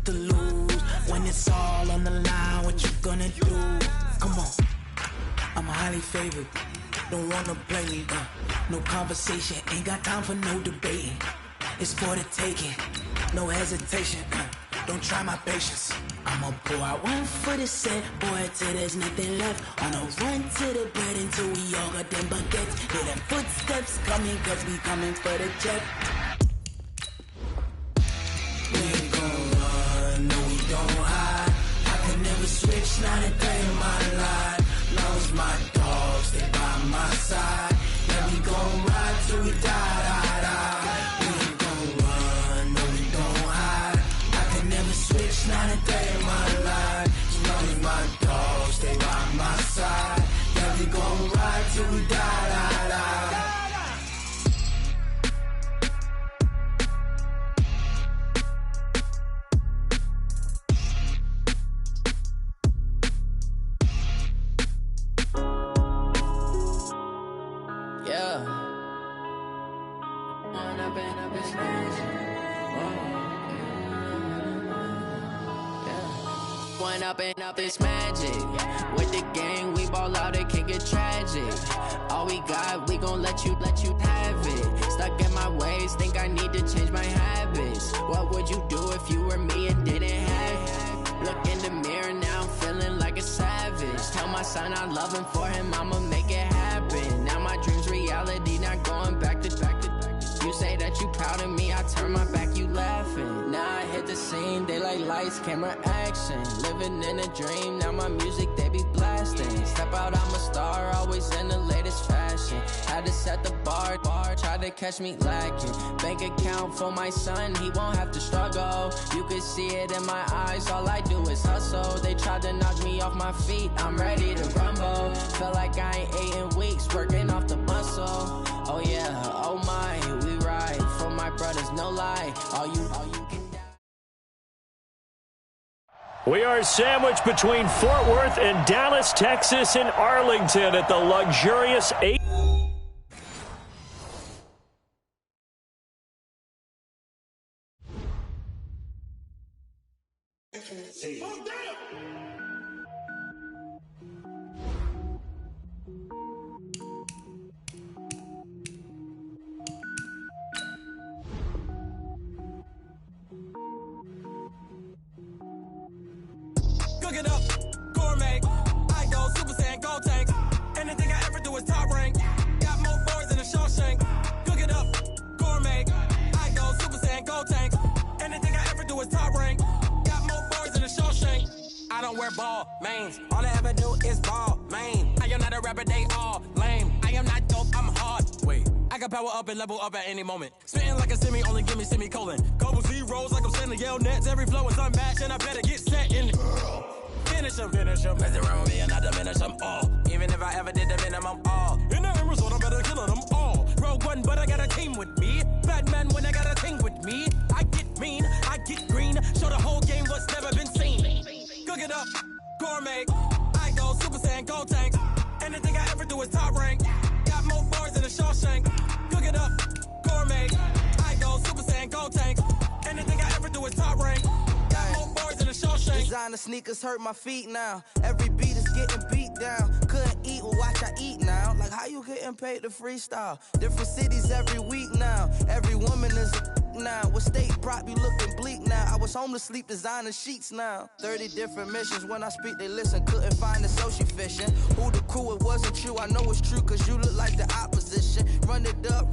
to lose. When it's all on the line, what you gonna do? Come on, I'm highly favored. Don't wanna play me, no conversation, ain't got time for no debating. It's for the taking, no hesitation, don't try my patience. I'ma pour out one for the set, boy, till there's nothing left. On a run to the bread until we all got them baguettes. Hear them footsteps coming, cause we coming for the jet. We ain't gon' run, no we don't hide. I could never switch, not a day in my life. Long as my dogs, they by my side. Yeah, we gon' ride till we die. We ain't gon' run, no we don't hide. I could never switch, not a day in my life. As long as my dogs, they by my side. Yeah, we gon' ride till we die. Up this magic. With the gang, we ball out, it can get tragic. All we got, we gon' let you have it. Stuck in my ways, think I need to change my habits. What would you do if you were me and didn't have it? Look in the mirror, now I'm feeling like a savage. Tell my son I love him, for him I'ma make it happen. Now my dream's reality, not going back to. You say that you proud of me, I turn my back, you laughing. Now I hit the scene, they like lights, camera, action. Living in a dream, now my music, they be blasting. Step out, I'm a star, always in the latest fashion. Had to set the bar, try to catch me lacking. Bank account for my son, he won't have to struggle. You could see it in my eyes, all I do is hustle. They tried to knock me off my feet, I'm ready to rumble. Feel like I ain't ate in weeks, working off the muscle. Oh yeah, oh my, we ride for my brothers, no lie. All you can die. We are sandwiched between Fort Worth and Dallas, Texas, and Arlington at the luxurious 8. Cook it up, gourmet. I go Super Saiyan, go tank. Anything I ever do is top rank. Got more boys than a Shawshank. Cook it up, gourmet. I go Super Saiyan, go tank. Anything I ever do is top rank. Got more boys than a Shawshank. I don't wear ball mains. All I ever do is ball main. I am not a rapper, they all lame. I am not dope, I'm hard. Wait, I can power up and level up at any moment. Spitting like a semi, only give me semicolon. Couple zeros like I'm sending yell nets. Every flow is unmatched and I better get set in. Finish them. Mess around with me and I diminish them all. Even if I ever did the minimum all. In the end result, I'm better killing them all. Rogue One, but I got a team with me. Batman when I got a team with me. I get mean, I get green. Show the whole game what's never been seen. Cook it up, gourmet. I go Super Saiyan, go tank. Anything I ever do is top rank. Got more bars than a Shawshank. Cook it up, gourmet. I go Super Saiyan, go tank. Anything I ever do is top rank. Got more bars than a Shawshank. Designer sneakers hurt my feet now. Every beat is getting beat down. Couldn't eat, well watch I eat now. Like how you getting paid to freestyle? Different cities every week now. Every woman is a now. What state prop you looking bleak now? I was home to sleep designer sheets now. 30 different missions. When I speak they listen. Couldn't find the social fishing. Who the crew, it wasn't true. I know it's true cause you look like the opposition. Run it up.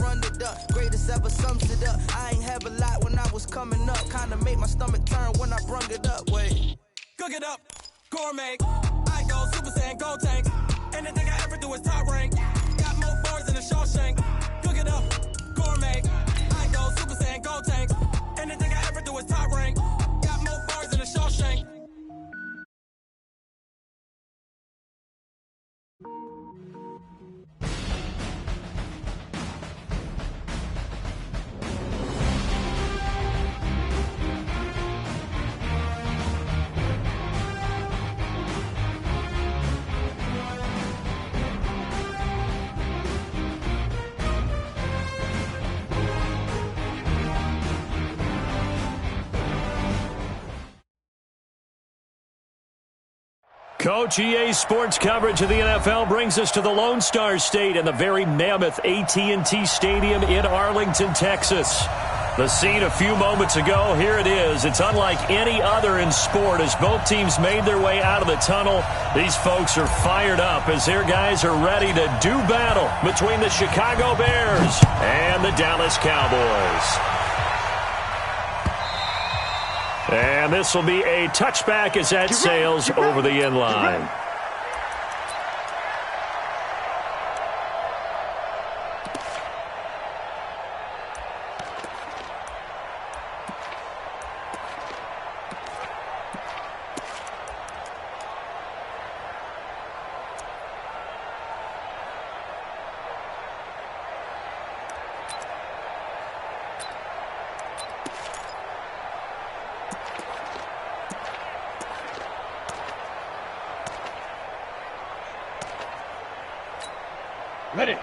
Greatest ever sums it up. I ain't have a lot when I was coming up. Kinda made my stomach turn when I brung it up. Wait. Cook it up, gourmet. I go Super Saiyan, go tank. Anything I ever do is top rank. Got more bars than a Shawshank. Cook it up, gourmet. I go Super Saiyan, go tank. Anything I ever do is top rank. Got more bars than a Shawshank. Coach, EA Sports coverage of the NFL brings us to the Lone Star State and the very mammoth AT&T Stadium in Arlington, Texas. The scene a few moments ago, here it is. It's unlike any other in sport as both teams made their way out of the tunnel. These folks are fired up as their guys are ready to do battle between the Chicago Bears and the Dallas Cowboys. And this will be a touchback as that sails over the end line. Ready.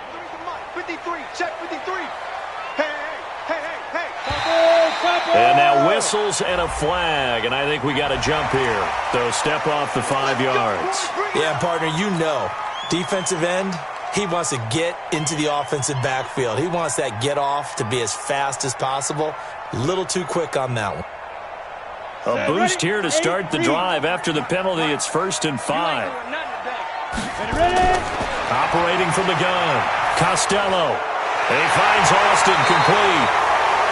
53, check 53. Hey. And now whistles and a flag, and I think we got a jump here. So step off the 5 yards. Yeah, partner, you know, defensive end, he wants to get into the offensive backfield. He wants that get off to be as fast as possible. A little too quick on that one. A boost here to start the drive after the penalty. It's 1st and 5. Operating from the gun, Costello. And he finds Austin complete.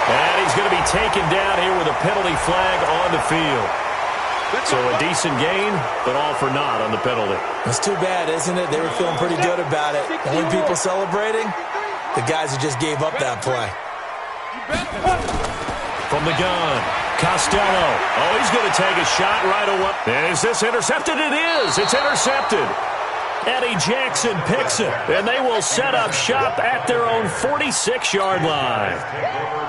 And he's going to be taken down here with a penalty flag on the field. So a decent gain, but all for naught on the penalty. It's too bad, isn't it? They were feeling pretty good about it. Only people celebrating, the guys who just gave up that play. From the gun, Costello. Oh, he's going to take a shot right away. And is this intercepted? It is. It's intercepted. Eddie Jackson picks it, and they will set up shop at their own 46-yard line.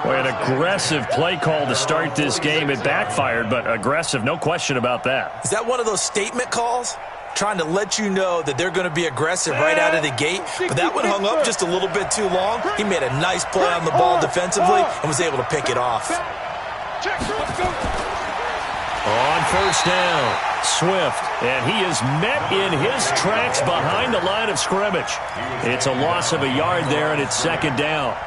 Boy, an aggressive play call to start this game. It backfired, but aggressive, no question about that. Is that one of those statement calls? Trying to let you know that they're going to be aggressive right out of the gate, but that one hung up just a little bit too long. He made a nice play on the ball defensively and was able to pick it off. On 1st down, Swift, and he is met in his tracks behind the line of scrimmage. It's a loss of a yard there, and it's 2nd down.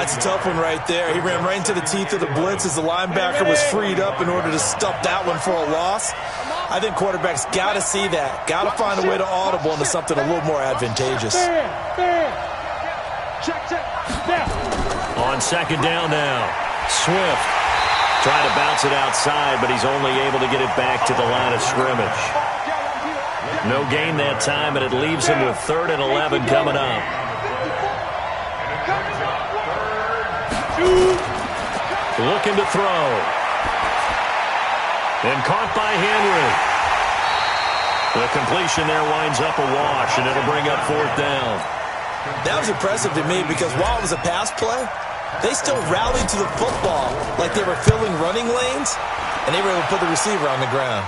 It's a tough one right there. He ran right into the teeth of the blitz as the linebacker was freed up in order to stop that one for a loss. I think quarterbacks got to see that, got to find a way to audible into something a little more advantageous. On 2nd down now, Swift. Trying to bounce it outside, but he's only able to get it back to the line of scrimmage. No gain that time, and it leaves him with 3rd and 11 coming up. Looking to throw. And caught by Henry. The completion there winds up a wash, and it'll bring up 4th down. That was impressive to me because while it was a pass play, they still rallied to the football like they were filling running lanes, and they were able to put the receiver on the ground.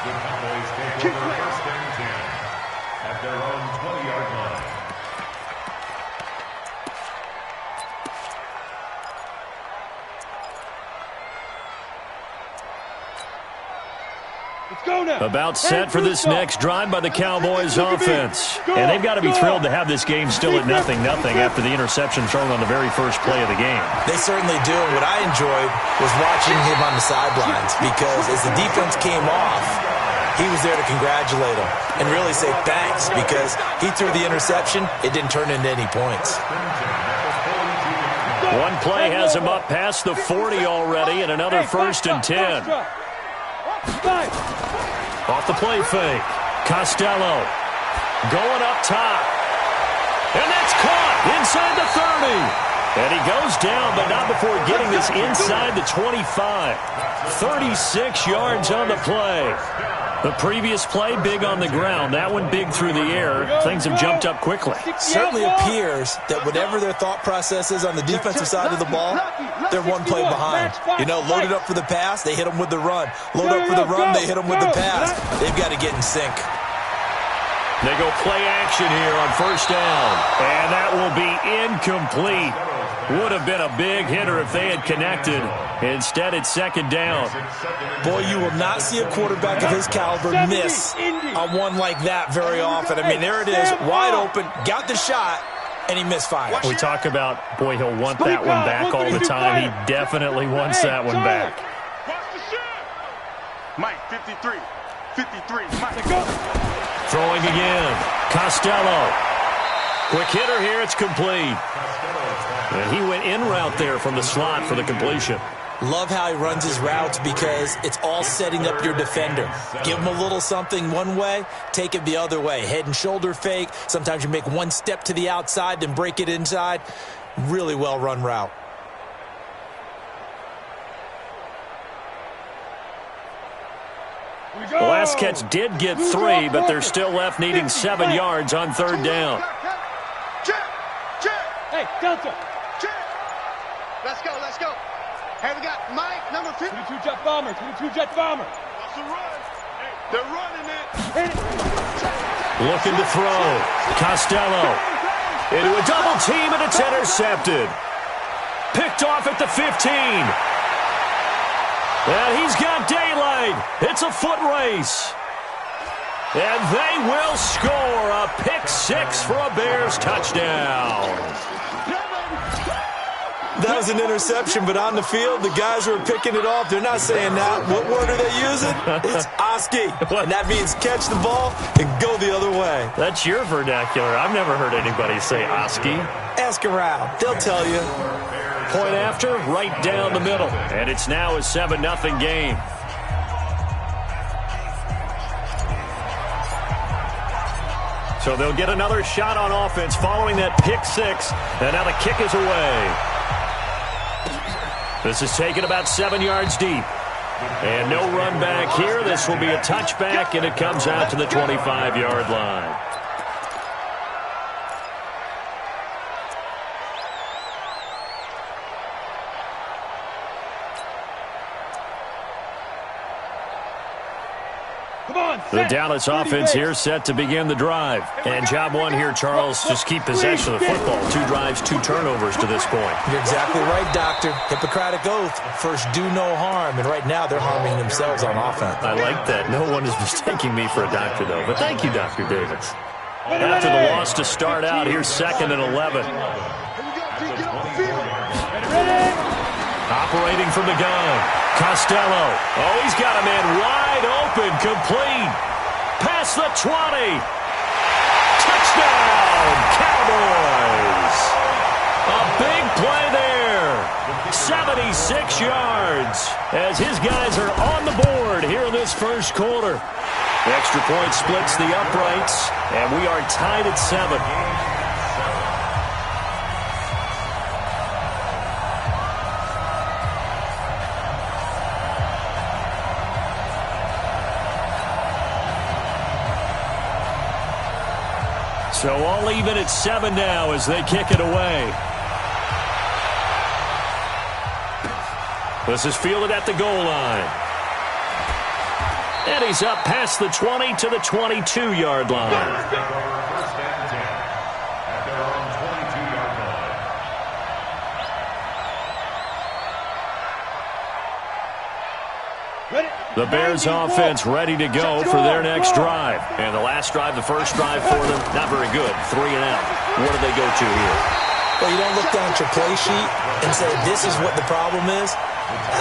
The Cowboys take over 1st and 10 at their own 20-yard line. About set for this next drive by the Cowboys offense. And they've got to be thrilled to have this game still at 0-0 after the interception thrown on the very first play of the game. They certainly do. And what I enjoyed was watching him on the sidelines because as the defense came off, he was there to congratulate him and really say thanks because he threw the interception. It didn't turn into any points. One play has him up past the 40 already, and another 1st and 10. Off the play fake. Costello going up top. And that's caught inside the 30. And he goes down, but not before getting this inside the 25. 36 yards on the play. The previous play, big on the ground. That one big through the air. Things have jumped up quickly. Certainly appears that whatever their thought process is on the defensive side of the ball, they're one play behind. You know, loaded up for the pass, they hit them with the run. Load up for the run, they hit them with the pass. They've got to get in sync. They go play action here on 1st down. And that will be incomplete. Would have been a big hitter if they had connected. Instead, it's second down. Boy, you will not see a quarterback of his caliber miss a one like that very often. I mean, there it is, wide open, got the shot, and he misfired. We talk about, boy, he'll want that one back all the time. He definitely wants that one back. Mike, 53, Mike. Throwing again. Costello. Quick hitter here. It's complete. And he went in route there from the slot for the completion. Love how he runs his routes because it's all setting up your defender. Give him a little something one way, take it the other way. Head and shoulder fake. Sometimes you make one step to the outside, then break it inside. Really well run route. The last catch did get 3, but they're still left needing 7 yards on third down. Hey, Delta. Let's go. Hey, we got Mike, number 50. 22 Jet Bomber. What's the run? Hey, they're running it. Looking to throw. Costello. Into a double team, and it's intercepted. Picked off at the 15. And he's got daylight. It's a foot race. And they will score a pick 6 for a Bears touchdown. That was an interception, but on the field, the guys who are picking it off, they're not saying that. What word are they using? It's Oski. And that means catch the ball and go the other way. That's your vernacular. I've never heard anybody say Oski. Ask around. They'll tell you. Point after, right down the middle. And it's now a 7-0 game. So they'll get another shot on offense following that pick 6. And now the kick is away. This is taken about 7 yards deep. And no run back here. This will be a touchback, and it comes out to the 25-yard line. The Dallas offense here set to begin the drive. And job one here, Charles, just keep possession of the football. 2 drives, 2 turnovers to this point. You're exactly right, Doctor. Hippocratic oath. First, do no harm. And right now, they're harming themselves on offense. I like that. No one is mistaking me for a doctor, though. But thank you, Dr. Davis. After the loss to start out, here's 2nd and 11. Operating from the gun. Costello. Oh, he's got a man wide open. Complete. Past the 20. Touchdown, Cowboys. A big play there. 76 yards as his guys are on the board here in this first quarter. The extra point splits the uprights, and we are tied at 7. So all even at 7 now as they kick it away. This is fielded at the goal line. And he's up past the 20 to the 22-yard line. First and 10 at their own 22-yard line. The Bears offense ready to go for their next drive. And the last drive, the first drive for them, not very good. 3 and out. What do they go to here? Well, you don't look down at your play sheet and say, this is what the problem is.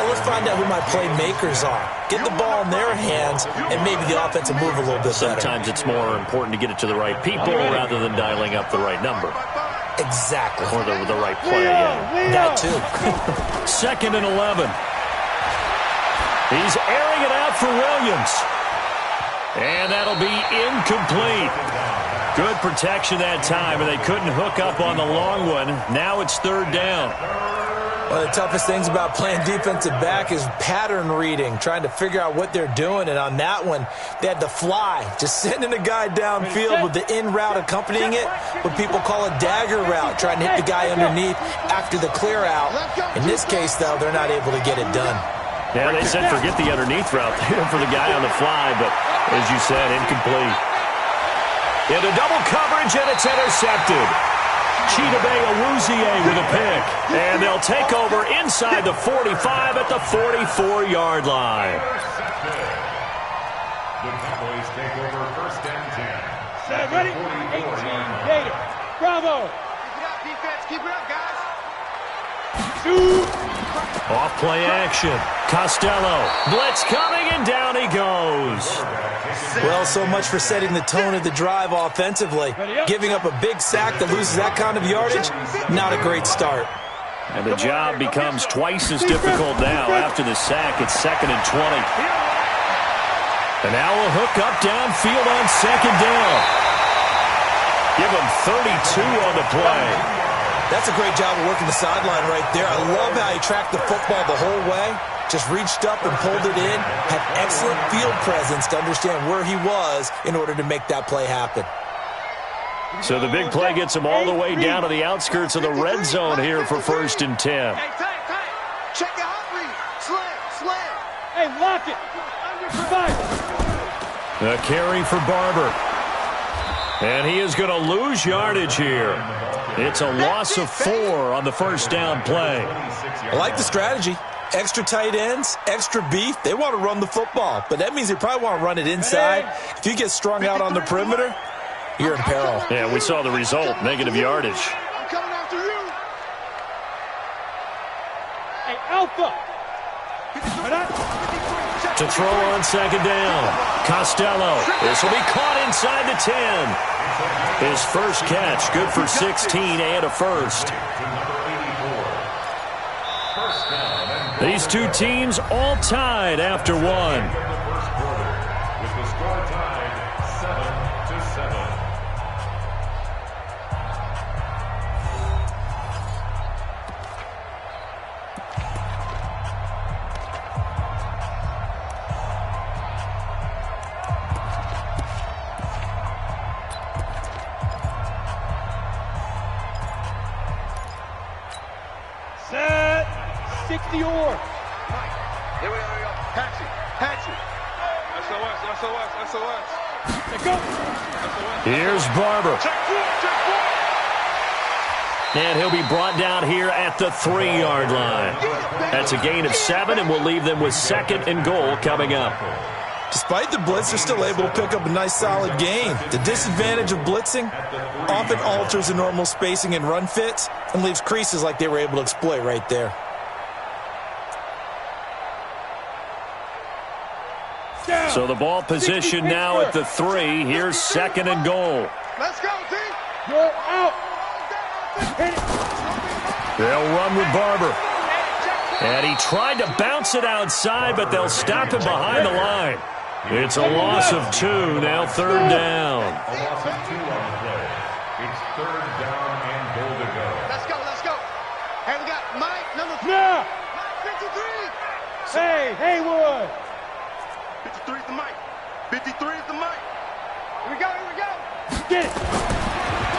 Let's find out who my playmakers are. Get the ball in their hands, and maybe the offense will move a little bit better. Sometimes it's more important to get it to the right people rather than dialing up the right number. Exactly. Or the right play, yeah. That too. 2nd and 11. He's airing it out for Williams. And that'll be incomplete. Good protection that time, and they couldn't hook up on the long one. Now it's 3rd down. One of the toughest things about playing defensive back is pattern reading, trying to figure out what they're doing. And on that one, they had the fly, just sending a guy downfield with the in route accompanying it, what people call a dagger route, trying to hit the guy underneath after the clear out. In this case, though, they're not able to get it done. Yeah, they said forget the underneath route there for the guy on the fly, but as you said, incomplete. Into double coverage, and it's intercepted. Chidobe with a pick. And they'll take over inside the 45 at the 44-yard line. The Cowboys take over first and 10. Set, ready? 18. Gator. Bravo. Keep it up, defense. Keep it up, guys. Shoot. Off play action. Costello. Blitz coming, and down he goes. Well, so much for setting the tone of the drive offensively. Giving up a big sack that loses that kind of yardage, not a great start. And the job becomes twice as difficult now after the sack. It's 2nd and 20. And now a hook up downfield on 2nd down. Give him 32 on the play. That's a great job of working the sideline right there. I love how he tracked the football the whole way. Just reached up and pulled it in. Had excellent field presence to understand where he was in order to make that play happen. So the big play gets him all the way down to the outskirts of the red zone here for 1st and 10. Hey, check the hot read. Slam. Hey, lock it. A carry for Barber. And he is going to lose yardage here. It's a loss of 4 on the first down play. I like the strategy. Extra tight ends, extra beef. They want to run the football, but that means they probably want to run it inside. If you get strung out on the perimeter, you're in peril. Yeah, we saw the result, negative yardage. I'm coming after you. Hey, Alpha. To throw on 2nd down. Costello. This will be caught inside the 10. His first catch, good for 16 and a first. These two teams all tied after one. With the score tied 7-7. Set. 60 or. Here we go. Patch it. SOS. Let's go. Here's Barber. Check four. And he'll be brought down here at the 3-yard line. That's a gain of 7, and we'll leave them with 2nd and goal coming up. Despite the blitz, they're still able to pick up a nice solid gain. The disadvantage of blitzing often alters the normal spacing and run fits and leaves creases like they were able to exploit right there. So the ball position now at the 3. Here's 2nd and goal. Let's go, D. You're out. They'll run with Barber. And he tried to bounce it outside, but they'll stop him behind the line. It's a loss of 2, now 3rd down. A loss of 2 on the play. It's 3rd down and goal to go. Let's go. Hey, we got Mike, number 4. Yeah. Mike, 53. Hey, Haywood. 53 is the Mike. 53 is the Mike. Here we go. Get it.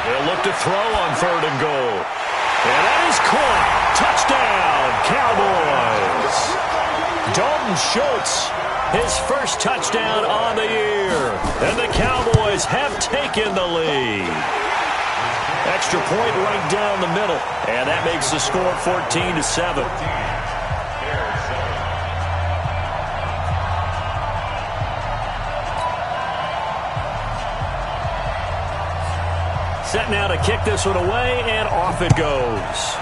They'll look to throw on 3rd and goal. And that is caught. Touchdown, Cowboys. Dalton Schultz, his first touchdown on the year. And the Cowboys have taken the lead. Extra point right down the middle. And that makes the score 14-7. Set now to kick this one away, and off it goes.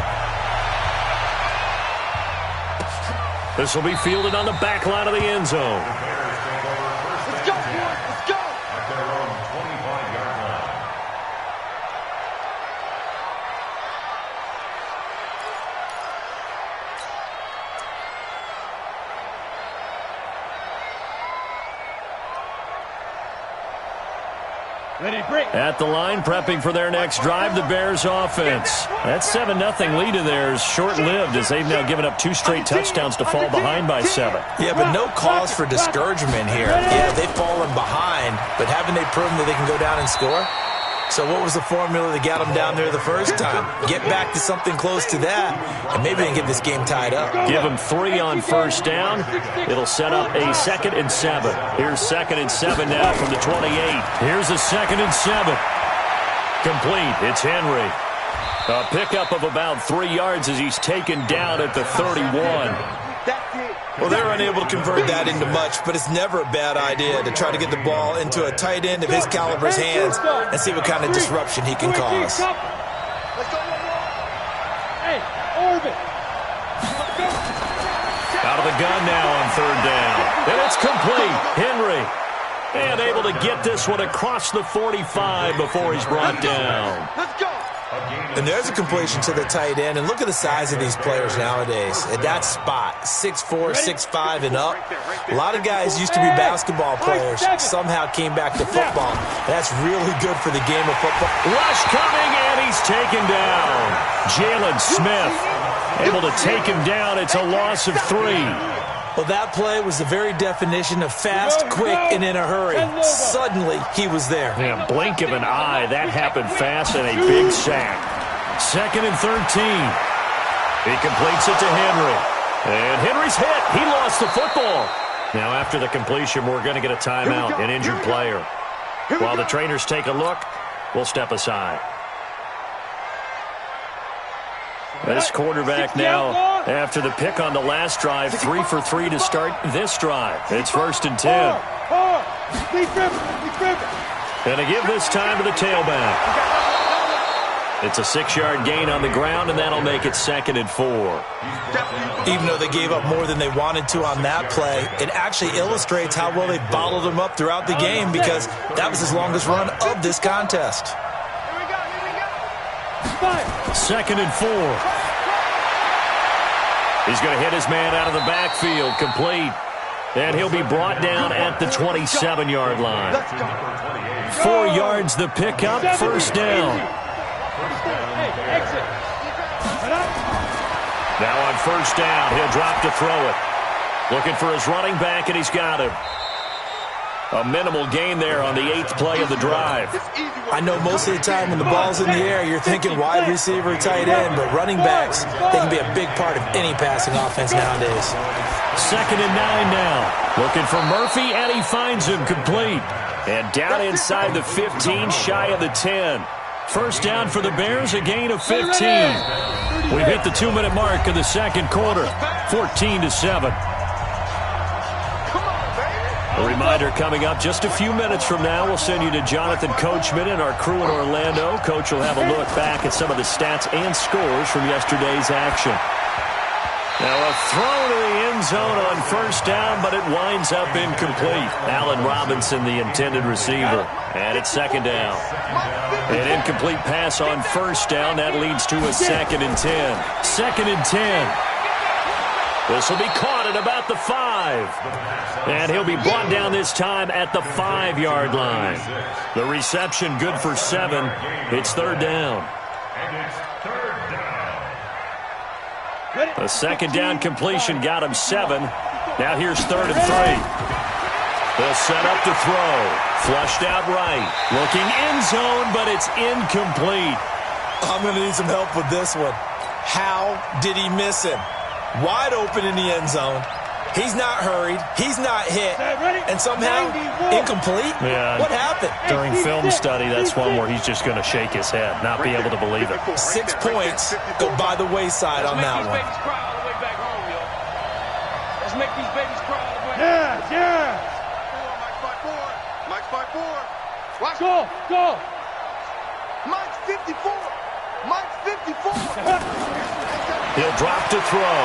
This will be fielded on the back line of the end zone. Let's go, boys. Let's go. At their own 25-yard line. Ready, break. At the line, prepping for their next drive, the Bears offense. That 7-0 lead of theirs short-lived as they've now given up 2 straight touchdowns to fall behind by 7. Yeah, but no cause for discouragement here. Yeah, they've fallen behind, but haven't they proven that they can go down and score? So what was the formula that got them down there the first time? Get back to something close to that, and maybe they can get this game tied up. Give them 3 on first down. It'll set up a 2nd and 7. Here's 2nd and 7 now from the 28. Here's a 2nd and 7. Complete. It's Henry. A pickup of about 3 yards as he's taken down at the 31. Well, they're unable to convert that into much, but it's never a bad idea to try to get the ball into a tight end of his caliber's hands and see what kind of disruption he can cause. Out of the gun now on 3rd down. And it's complete. Henry. And able to get this one across the 45 before he's brought down. And there's a completion to the tight end. And look at the size of these players nowadays. At that spot, 6'4", 6'5", and up. A lot of guys used to be basketball players, somehow came back to football. That's really good for the game of football. Rush coming, and he's taken down. Jalen Smith able to take him down. It's a loss of 3. Well, that play was the very definition of fast, quick, and in a hurry. Suddenly, he was there. Yeah, blink of an eye. That happened fast and a big sack. 2nd and 13. He completes it to Henry. And Henry's hit. He lost the football. Now, after the completion, we're going to get a timeout, an injured player. While the trainers take a look, we'll step aside. This quarterback now, after the pick on the last drive, 3 for 3 to start this drive. It's 1st and 10. And to give this time to the tailback. It's a 6-yard gain on the ground, and that'll make it 2nd and 4. Even though they gave up more than they wanted to on that play, it actually illustrates how well they bottled them up throughout the game, because that was his longest run of this contest. 2nd and 4. He's going to hit his man out of the backfield, complete. And he'll be brought down at the 27-yard line. 4 yards the pickup, 1st down. Now on 1st down, he'll drop to throw it. Looking for his running back, and he's got him. A minimal gain there on the 8th play of the drive. I know most of the time when the ball's in the air, you're thinking wide receiver, tight end, but running backs, they can be a big part of any passing offense nowadays. 2nd and 9 now. Looking for Murphy, and he finds him complete. And down inside the 15, shy of the 10. 1st down for the Bears, a gain of 15. We've hit the 2-minute mark of the 2nd quarter, 14-7. A reminder coming up just a few minutes from now, we'll send you to Jonathan Coachman and our crew in Orlando. Coach will have a look back at some of the stats and scores from yesterday's action. Now a throw to the end zone on 1st down, but it winds up incomplete. Allen Robinson, the intended receiver. And it's 2nd down. An incomplete pass on 1st down. That leads to a 2nd and 10. 2nd and 10. This will be caught at about the 5. And he'll be brought down this time at the 5-yard line. The reception good for 7. It's 3rd down. A 2nd down completion got him 7. Now here's 3rd and 3. They'll set up to throw. Flushed out right. Looking end zone, but it's incomplete. I'm going to need some help with this one. How did he miss him? Wide open in the end zone. He's not hurried. He's not hit. And somehow, incomplete? Yeah. What happened? During film study, that's one where he's just going to shake his head, not be able to believe it. 6 points go by the wayside on that one. Let's make these babies cry all the way. Yeah. Mike's 5'4". Watch. Go. Mike's 54. Mike's 54. He'll drop to throw.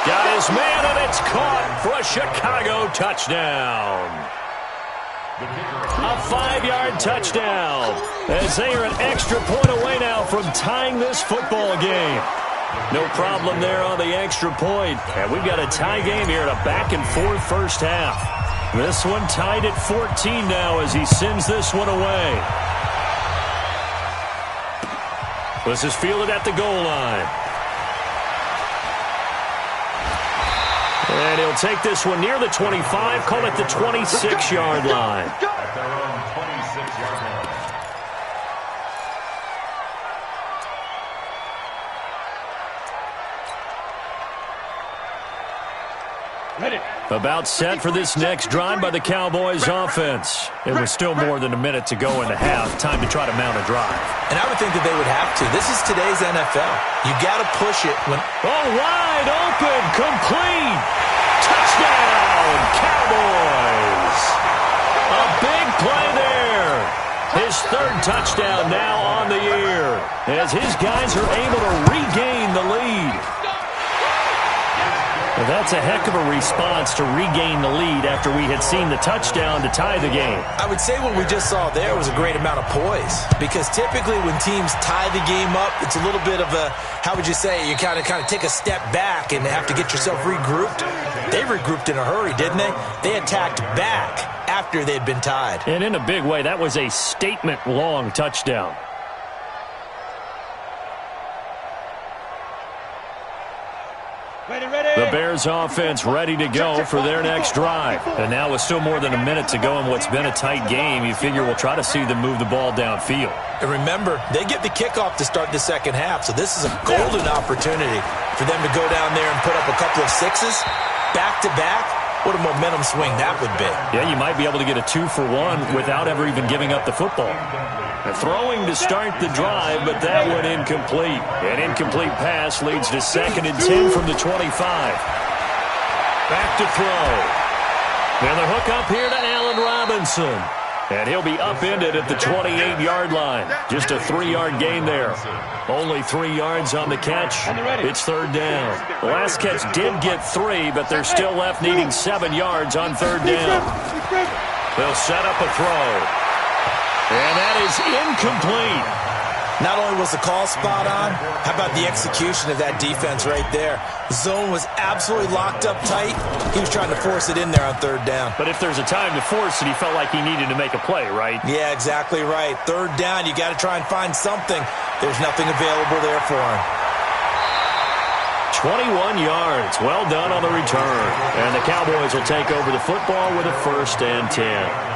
Got his man, and it's caught for a Chicago touchdown. A 5-yard touchdown, as they are an extra point away now from tying this football game. No problem there on the extra point. And we've got a tie game here, a back-and-forth first half. This one tied at 14 now as he sends this one away. This is fielded at the goal line. And he'll take this one near the 25, call it the 26-yard line. At their own 26-yard line. About set for this next drive by the Cowboys offense. It was still more than a minute to go in the half. Time to try to mount a drive. And I would think that they would have to. This is today's NFL. You got to push it when... Oh, wide open, complete. Touchdown, Cowboys. A big play there. His third touchdown now on the year as his guys are able to regain the lead. Well, that's a heck of a response to regain the lead after we had seen the touchdown to tie the game. I would say what we just saw there was a great amount of poise, because typically when teams tie the game up, it's a little bit of a, how would you say, you kind of take a step back and have to get yourself regrouped. They regrouped in a hurry, didn't they? They attacked back after they'd been tied. And in a big way, that was a statement-long touchdown. The Bears offense ready to go for their next drive. And now with still more than a minute to go in what's been a tight game, you figure we'll try to see them move the ball downfield. And remember, they get the kickoff to start the second half, so this is a golden opportunity for them to go down there and put up a couple of sixes back-to-back. What a momentum swing that would be. Yeah, you might be able to get a 2-for-1 without ever even giving up the football. Throwing to start the drive, but that one incomplete. An incomplete pass leads to 2nd and 10 from the 25. Back to throw. And the hook up here to Allen Robinson. And he'll be upended at the 28-yard line. Just a 3-yard gain there. Only 3 yards on the catch. It's 3rd down. The last catch did get 3, but they're still left needing 7 yards on 3rd down. They'll set up a throw. And that is incomplete. Not only was the call spot on, how about the execution of that defense right there? The zone was absolutely locked up tight. He was trying to force it in there on 3rd down. But if there's a time to force it, he felt like he needed to make a play, right? Yeah, exactly right. 3rd down, you got to try and find something. There's nothing available there for him. 21 yards. Well done on the return. And the Cowboys will take over the football with a 1st and 10.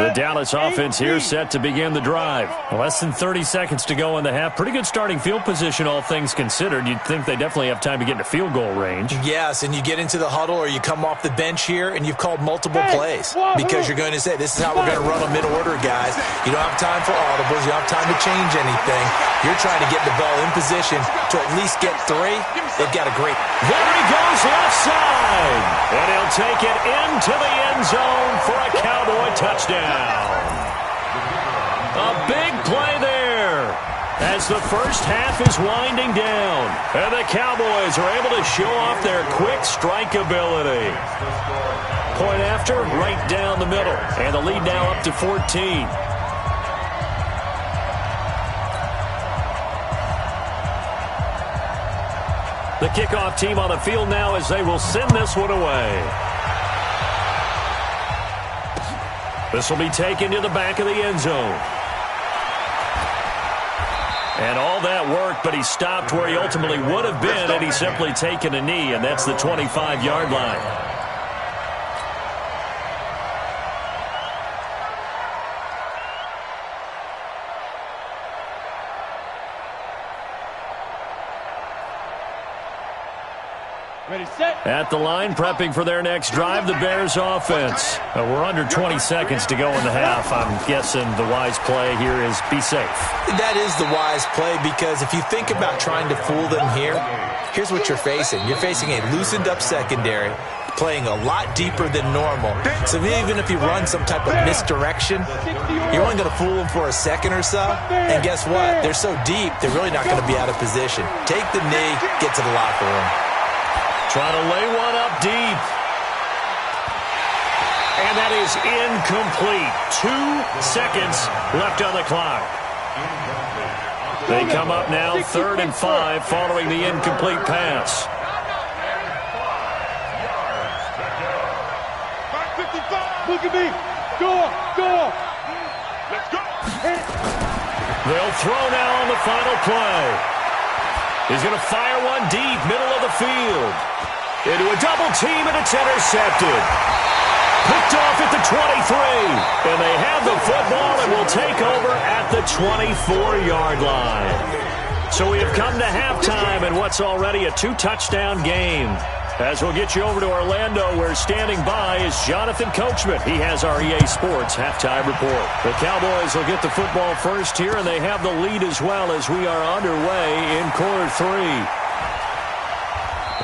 The Dallas offense here set to begin the drive. Less than 30 seconds to go in the half. Pretty good starting field position, all things considered. You'd think they definitely have time to get into field goal range. Yes, and you get into the huddle or you come off the bench here and you've called multiple plays because you're going to say, this is how we're going to run them in order, guys. You don't have time for audibles. You don't have time to change anything. You're trying to get the ball in position to at least get 3. They've got a great... There he goes left side. And he'll take it into the end zone for a Cowboy touchdown. A big play there as the first half is winding down. And the Cowboys are able to show off their quick strike ability. Point after, right down the middle. And the lead now up to 14. The kickoff team on the field now as they will send this one away. This will be taken to the back of the end zone. And all that worked, but he stopped where he ultimately would have been had he simply taken a knee, and that's the 25-yard line. At the line, prepping for their next drive, the Bears offense. We're under 20 seconds to go in the half. I'm guessing the wise play here is be safe. That is the wise play, because if you think about trying to fool them here, here's what you're facing. You're facing a loosened up secondary, playing a lot deeper than normal. So even if you run some type of misdirection, you're only going to fool them for a second or so. And guess what? They're so deep, they're really not going to be out of position. Take the knee, get to the locker room. Trying to lay one up deep. And that is incomplete. 2 seconds left on the clock. They come up now 3rd and 5 following the incomplete pass. Look at me. Go. Let's go. They'll throw now on the final play. He's going to fire one deep, middle of the field. Into a double team, and it's intercepted. Picked off at the 23. And they have the football and will take over at the 24-yard line. So we have come to halftime in what's already a 2-touchdown game. As we'll get you over to Orlando, where standing by is Jonathan Coachman. He has our EA Sports halftime report. The Cowboys will get the football first here, and they have the lead as well as we are underway in quarter 3.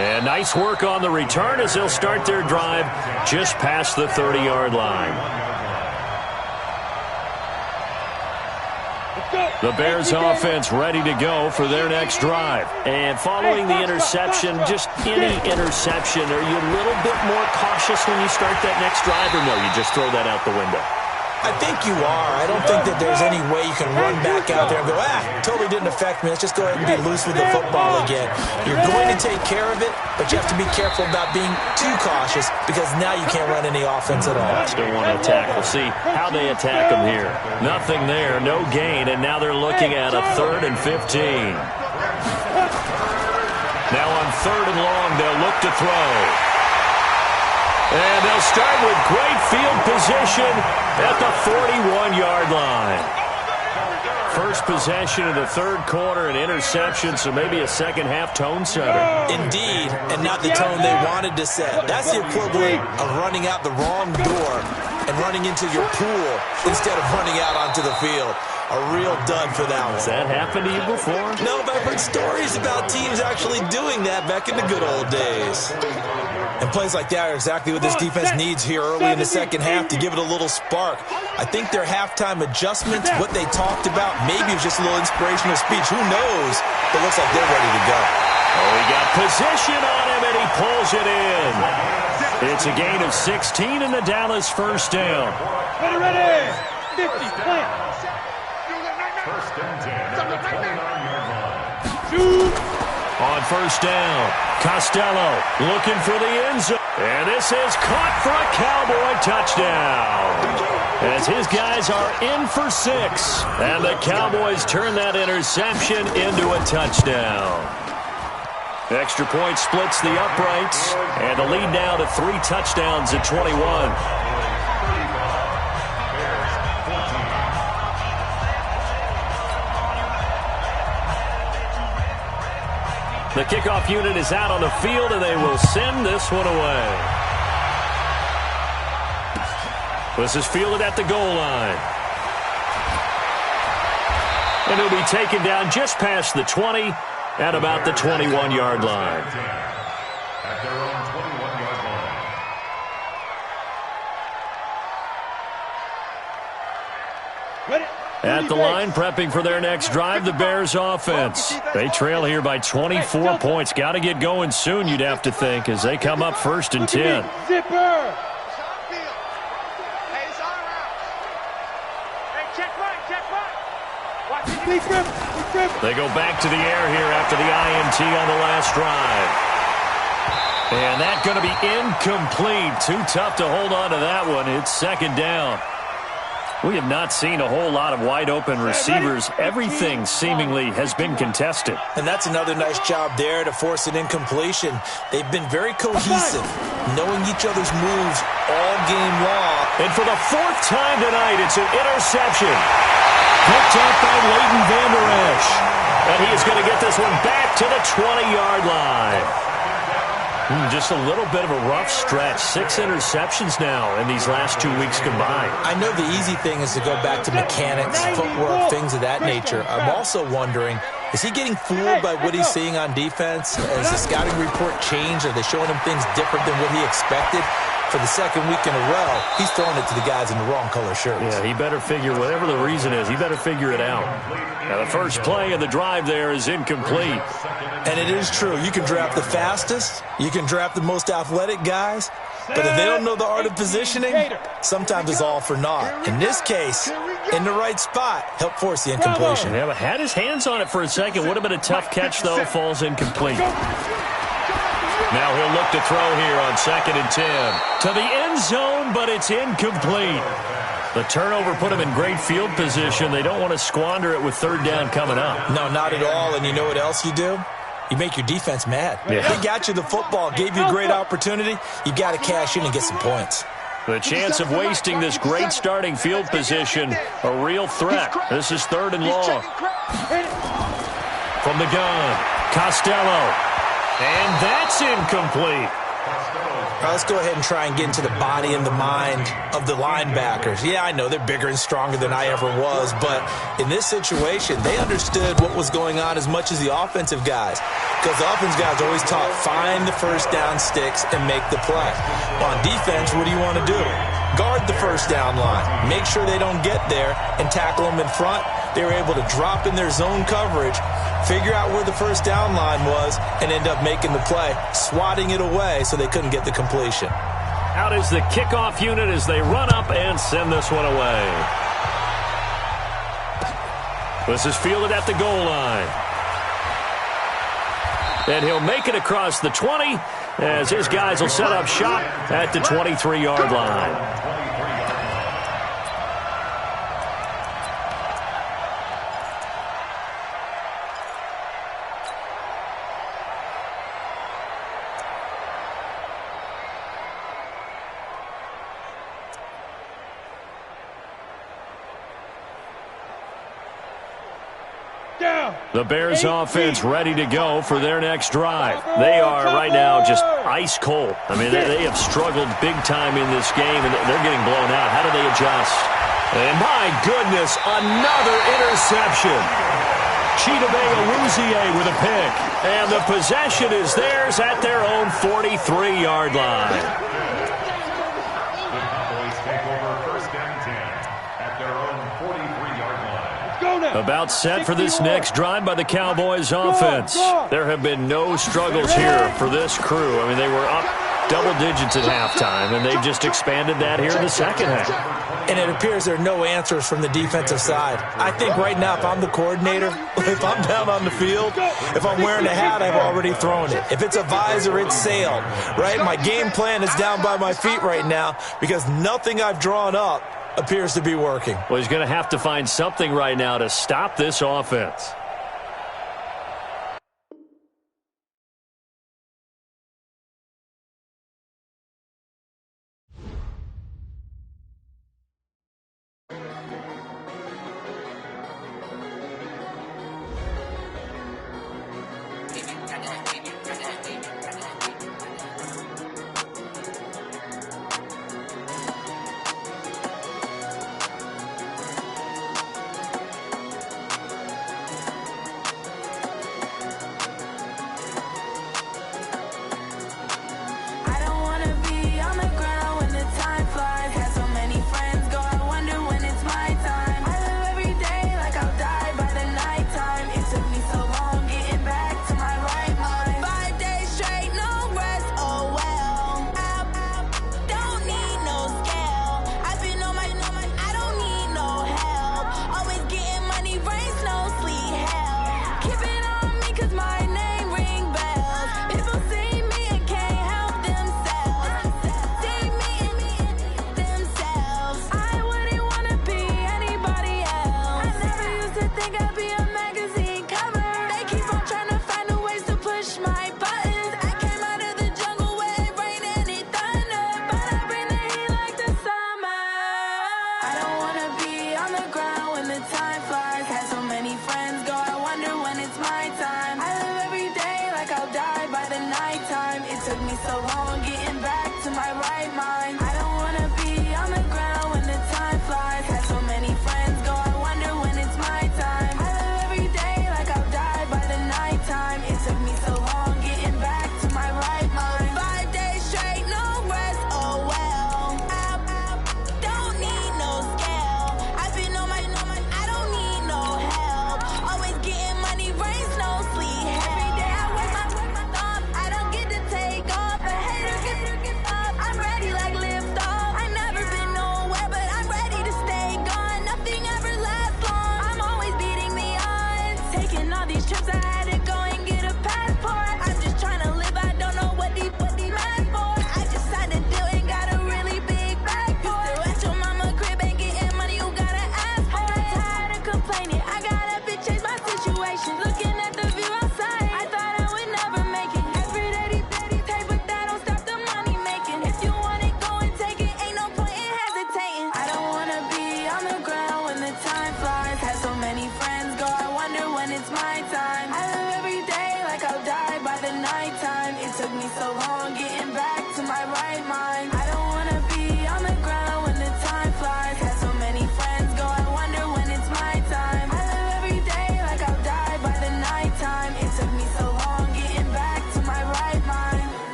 And nice work on the return as they'll start their drive just past the 30-yard line. The Bears offense ready to go for their next drive. And following the interception, just any interception, are you a little bit more cautious when you start that next drive, or no, you just throw that out the window? I think you are. I don't think that there's any way you can run back out there and go, totally didn't affect me. Let's just go ahead and be loose with the football again. You're going to take care of it, but you have to be careful about being too cautious because now you can't run any offense at all. Still want to attack. We'll see how they attack them here. Nothing there, no gain, and now they're looking at a 3rd and 15. Now on 3rd and long, they'll look to throw. And they'll start with great field position at the 41-yard line. First possession of the 3rd quarter, an interception, so maybe a second-half tone setter. Indeed, and not the tone they wanted to set. That's the equivalent of running out the wrong door and running into your pool instead of running out onto the field. A real dud for that one. Has that happened to you before? No, but I've heard stories about teams actually doing that back in the good old days. And plays like that are exactly what this defense needs here early in the second half to give it a little spark. I think their halftime adjustments, what they talked about, maybe it was just a little inspirational speech. Who knows? But it looks like they're ready to go. Oh, he got position on him, and he pulls it in. It's a gain of 16 in the Dallas first down. Ready. 50, plant. First and 10 at the 29-yard line. On first down, Costello looking for the end zone. And this is caught for a Cowboy touchdown. As his guys are in for 6. And the Cowboys turn that interception into a touchdown. Extra point splits the uprights. And the lead now to 3 touchdowns at 21. The kickoff unit is out on the field, and they will send this one away. This is fielded at the goal line. And he'll be taken down just past the 20 at about the 21-yard line. At their own 21-yard line. Ready. At the line, prepping for their next drive, the Bears offense. They trail here by 24 points. Got to get going soon, you'd have to think, as they come up 1st and 10. Zipper. They go back to the air here after the INT on the last drive. And that's going to be incomplete. Too tough to hold on to that one. It's 2nd down. We have not seen a whole lot of wide-open receivers. Everything seemingly has been contested. And that's another nice job there to force an incompletion. They've been very cohesive, knowing each other's moves all game long. And for the 4th time tonight, it's an interception. Picked up by Leighton Vander Esch. And he is going to get this one back to the 20-yard line. Just a little bit of a rough stretch. 6 interceptions now in these last 2 weeks combined. I know the easy thing is to go back to mechanics, footwork, things of that nature. I'm also wondering, is he getting fooled by what he's seeing on defense? Has the scouting report changed? Are they showing him things different than what he expected? For the 2nd week in a row, he's throwing it to the guys in the wrong color shirts. Yeah, he better figure, whatever the reason is, he better figure it out. Now, the first play of the drive there is incomplete. And it is true. You can draft the fastest. You can draft the most athletic guys. But if they don't know the art of positioning, sometimes it's all for naught. In this case, in the right spot, help force the incompletion. Yeah, but had his hands on it for a second. Would have been a tough catch, though. Falls incomplete. Now he'll look to throw here on 2nd and 10. To the end zone, but it's incomplete. The turnover put him in great field position. They don't want to squander it with 3rd down coming up. No, not at all. And you know what else you do? You make your defense mad. Yeah. They got you the football, gave you a great opportunity. You got to cash in and get some points. The chance of wasting this great starting field position, a real threat. This is 3rd and long. From the gun, Costello. And that's incomplete. Let's go ahead and try and get into the body and the mind of the linebackers. Yeah, I know they're bigger and stronger than I ever was, but in this situation, they understood what was going on as much as the offensive guys. Because the offensive guys always taught, find the first down sticks and make the play. On defense, what do you want to do? Guard the first down line. Make sure they don't get there and tackle them in front. They were able to drop in their zone coverage, figure out where the first down line was, and end up making the play, swatting it away so they couldn't get the completion. Out is the kickoff unit as they run up and send this one away. This is fielded at the goal line. And he'll make it across the 20 as his guys will set up shop at the 23-yard line. The Bears offense ready to go for their next drive. They are right now just ice cold. I mean, they have struggled big time in this game, and they're getting blown out. How do they adjust? And my goodness, another interception. Chidobe Awuzie with a pick. And the possession is theirs at their own 43-yard line. The Cowboys take over 1st and 10 at their own 43-yard line. About set for this next drive by the Cowboys offense. There have been no struggles here for this crew. I mean, they were up double digits at halftime, and they've just expanded that here in the second half. And it appears there are no answers from the defensive side. I think right now, if I'm the coordinator, if I'm down on the field, if I'm wearing a hat, I've already thrown it. If it's a visor, it's sailed, right? My game plan is down by my feet right now because nothing I've drawn up appears to be working. Well, he's going to have to find something right now to stop this offense. I'm ready like live.